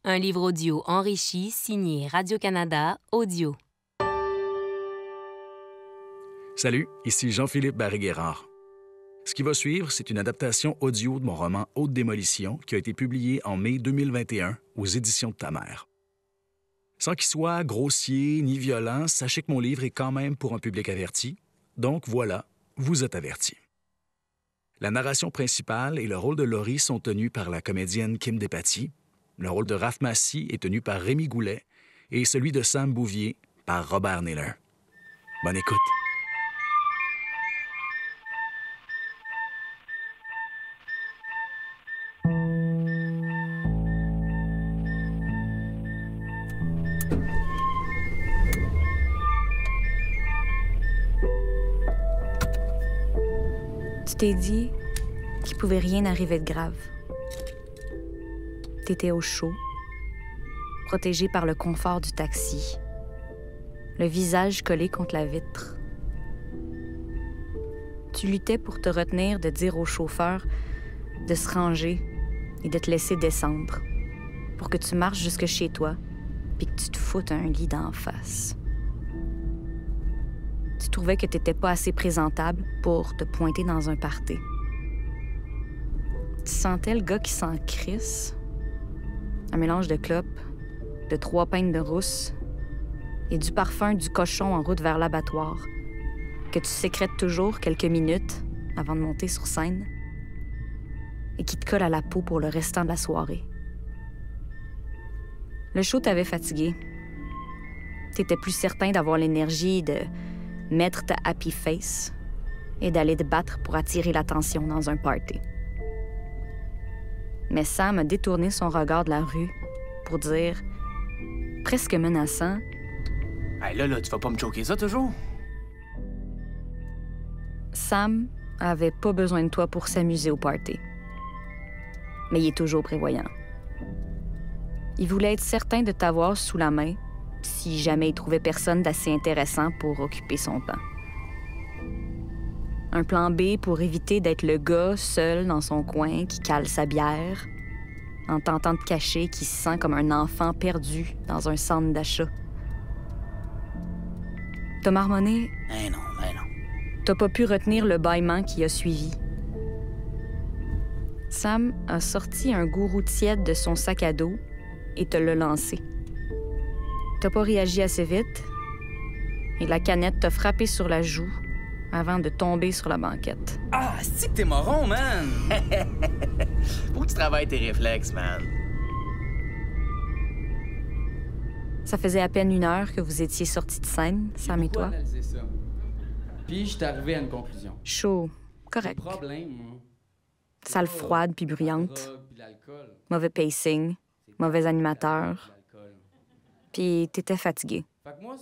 Un livre audio enrichi signé Radio-Canada Audio. Salut, ici Jean-Philippe Barré-Guérard. Ce qui va suivre, c'est une adaptation audio de mon roman Haute démolition qui a été publié en mai 2021 aux éditions de ta mère. Sans qu'il soit grossier ni violent, sachez que mon livre est quand même pour un public averti. Donc voilà, vous êtes avertis. La narration principale et le rôle de Laurie sont tenus par la comédienne Kim Despatie. Le rôle de Raph Massy est tenu par Rémi Goulet et celui de Sam Bouvier par Robert Naylor. Bonne écoute. Tu t'es dit qu'il pouvait rien arriver de grave. T'étais au chaud, protégé par le confort du taxi, le visage collé contre la vitre. Tu luttais pour te retenir de dire au chauffeur de se ranger et de te laisser descendre pour que tu marches jusque chez toi puis que tu te foutes un lit d'en face. Tu trouvais que t'étais pas assez présentable pour te pointer dans un party. Tu sentais le gars qui s'en crisse. Un mélange de clopes, de 3 pintes de rousse et du parfum du cochon en route vers l'abattoir que tu sécrètes toujours quelques minutes avant de monter sur scène et qui te colle à la peau pour le restant de la soirée. Le show t'avait fatigué. T'étais plus certain d'avoir l'énergie de mettre ta happy face et d'aller te battre pour attirer l'attention dans un party. Mais Sam a détourné son regard de la rue pour dire, presque menaçant, « Hey, là, tu vas pas me choquer ça toujours? » Sam avait pas besoin de toi pour s'amuser au party. Mais il est toujours prévoyant. Il voulait être certain de t'avoir sous la main si jamais il trouvait personne d'assez intéressant pour occuper son temps. Un plan B pour éviter d'être le gars seul dans son coin qui cale sa bière, en tentant de cacher qu'il se sent comme un enfant perdu dans un centre d'achat. T'as marmonné. Non. T'as pas pu retenir le bâillement qui a suivi. Sam a sorti un gourou tiède de son sac à dos et te l'a lancé. T'as pas réagi assez vite et la canette t'a frappé sur la joue avant de tomber sur la banquette. Ah, c'est que t'es moron, man! Faut que tu travailles tes réflexes, man. Ça faisait à peine 1 heure que vous étiez sortis de scène, Sam et toi. Ça. Puis je suis arrivé à une conclusion. Chaud, correct. Le problème, moi, Salle froide puis bruyante. Mauvais pacing, mauvais animateur. Puis t'étais fatigué. Fait que moi,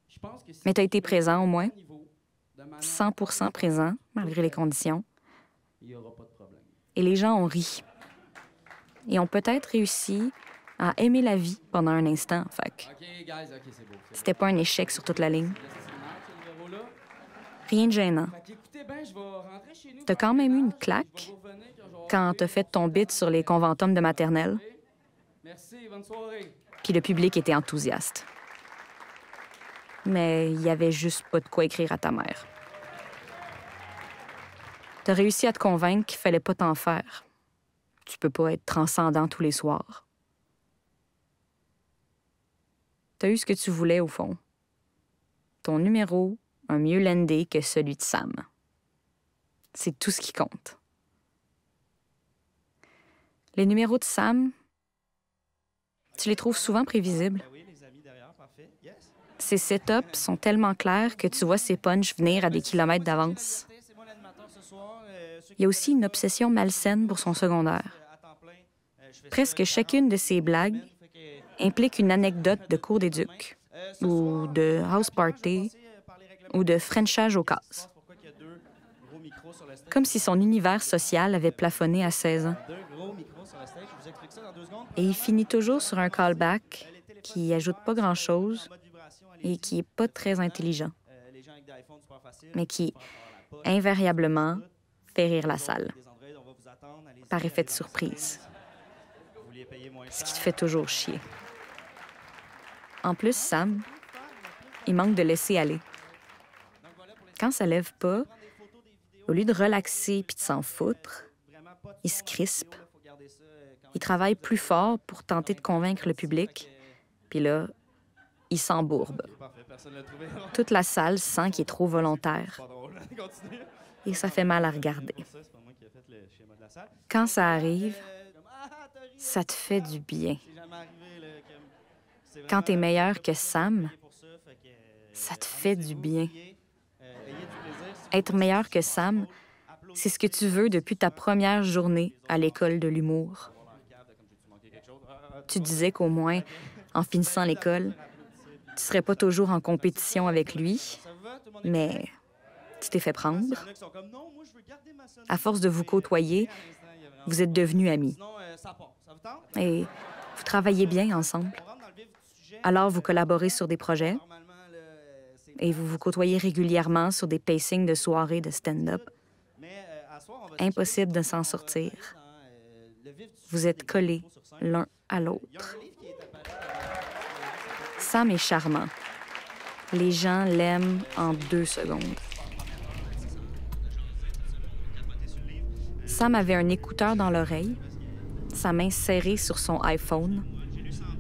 je pense que Mais t'as été présent au moins. 100% présent, malgré les conditions. Il y aura pas de problème. Et les gens ont ri. Et ont peut-être réussi à aimer la vie pendant un instant, fait que OK, guys, OK, c'est beau. c'était pas un échec sur toute la ligne. C'est numéro-là. Rien de gênant. Fait qu'écoutez bien, je vais rentrer chez nous. T'as quand même eu une claque quand t'as fait ton bit sur les conventums de maternelle, Merci, bonne soirée. puis le public était enthousiaste. Mais il y avait juste pas de quoi écrire à ta mère. T'as réussi à te convaincre qu'il fallait pas t'en faire. Tu peux pas être transcendant tous les soirs. T'as eu ce que tu voulais, au fond. Ton numéro a mieux landé que celui de Sam. C'est tout ce qui compte. Les numéros de Sam, tu les trouves souvent prévisibles. Ses setups sont tellement clairs que tu vois ses punchs venir à des kilomètres d'avance. Il y a aussi une obsession malsaine pour son secondaire. Presque chacune de ses blagues implique une anecdote de cours d'éduc, ou de house party, ou de frenchage aux cases. Comme si son univers social avait plafonné à 16 ans. Et il finit toujours sur un callback qui ajoute pas grand-chose et qui est pas très intelligent, mais qui, invariablement, fait rire la salle, par effet de surprise. ce qui te fait toujours chier. En plus, Sam, il manque de laisser aller. Quand ça lève pas, au lieu de relaxer puis de s'en foutre, il se crispe. Il travaille plus fort pour tenter de convaincre le public, puis là, il s'embourbe. Toute la salle sent qu'il est trop volontaire. Et ça fait mal à regarder. Quand ça arrive, ça te fait du bien. Quand t'es meilleur que Sam, ça te fait du bien. Être meilleur que Sam, c'est ce que tu veux depuis ta première journée à l'école de l'humour. Tu disais qu'au moins, en finissant l'école, tu serais pas toujours en compétition avec lui, mais tu t'es fait prendre. À force de vous côtoyer, vous êtes devenus amis. Et vous travaillez bien ensemble. Alors, vous collaborez sur des projets et vous vous côtoyez régulièrement sur des pacings de soirées de stand-up. Impossible de s'en sortir. Vous êtes collés l'un à l'autre. Sam est charmant. Les gens l'aiment en 2 secondes. Sam avait un écouteur dans l'oreille, sa main serrée sur son iPhone,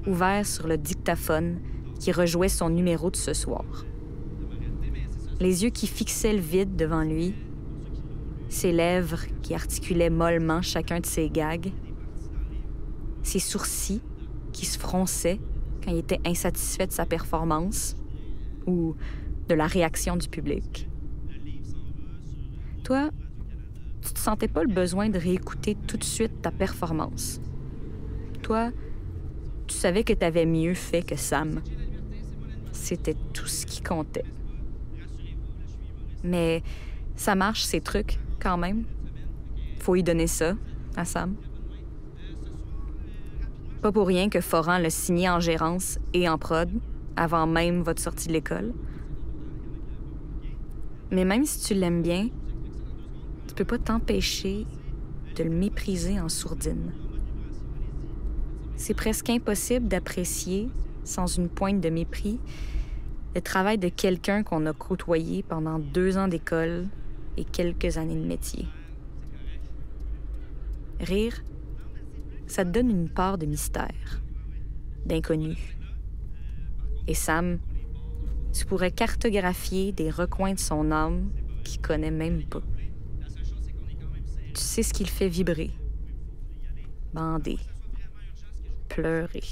ouvert sur le dictaphone qui rejouait son numéro de ce soir. Les yeux qui fixaient le vide devant lui, ses lèvres qui articulaient mollement chacun de ses gags, ses sourcils qui se fronçaient quand il était insatisfait de sa performance ou de la réaction du public. Toi, tu te sentais pas le besoin de réécouter tout de suite ta performance. Toi, tu savais que tu avais mieux fait que Sam. C'était tout ce qui comptait. Mais ça marche, ces trucs, quand même. Faut y donner ça, à Sam. Pas pour rien que Foran l'a signé en gérance et en prod, avant même votre sortie de l'école. Mais même si tu l'aimes bien, tu peux pas t'empêcher de le mépriser en sourdine. C'est presque impossible d'apprécier, sans une pointe de mépris, le travail de quelqu'un qu'on a côtoyé pendant 2 ans d'école et quelques années de métier. Rire, ça te donne une part de mystère, d'inconnu. Et Sam, tu pourrais cartographier des recoins de son âme qu'il connaît même pas. Tu sais ce qui le fait vibrer, bander, pleurer.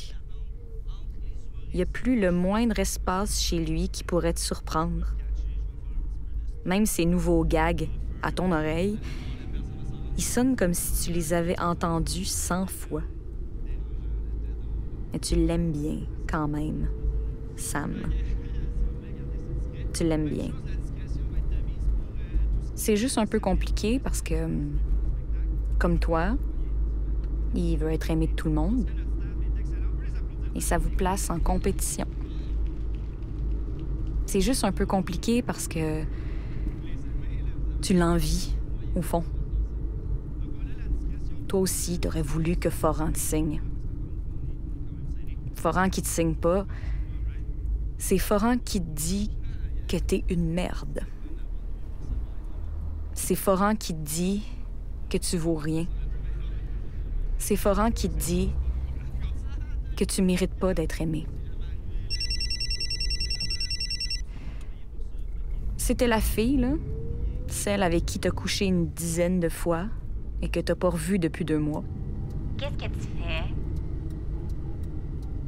Il n'y a plus le moindre espace chez lui qui pourrait te surprendre. Même ses nouveaux gags à ton oreille, ils sonnent comme si tu les avais entendus 100 fois. Mais tu l'aimes bien, quand même, Sam. Tu l'aimes bien. C'est juste un peu compliqué parce que, comme toi, il veut être aimé de tout le monde. Et ça vous place en compétition. C'est juste un peu compliqué parce que tu l'envies, au fond. Toi aussi, t'aurais voulu que Foran te signe. Foran qui te signe pas, c'est Foran qui te dit que t'es une merde. C'est Foran qui te dit que tu vaux rien. C'est Foran qui te dit que tu mérites pas d'être aimé. C'était la fille, là, celle avec qui t'as couché une dizaine de fois et que t'as pas revue depuis 2 mois. Qu'est-ce que tu fais?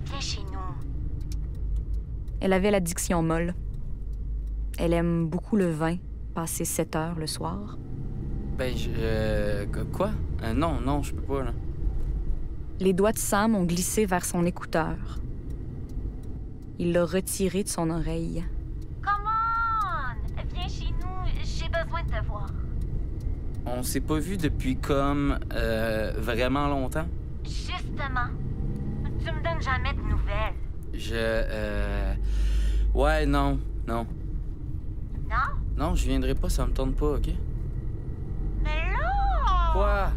Viens chez nous. Elle avait la diction molle. Elle aime beaucoup le vin, passer 7 heures le soir. Ben, quoi? Non, je peux pas, là. Les doigts de Sam ont glissé vers son écouteur. Il l'a retiré de son oreille. Come on! Viens chez nous, j'ai besoin de te voir. On s'est pas vu depuis comme... vraiment longtemps. Justement. Tu me donnes jamais de nouvelles. Ouais, non. Non? Non, je viendrai pas, ça me tente pas, OK? Mais là! Quoi?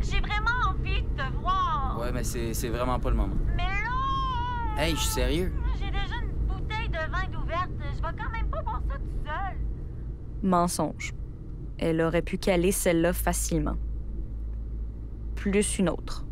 J'ai vraiment envie de te voir. Ouais, mais c'est vraiment pas le moment. Mais là! Hey, je suis sérieux. J'ai déjà une bouteille de vin d'ouverte. Je vais quand même pas boire ça tout seul. Mensonge. Elle aurait pu caler celle-là facilement. Plus une autre.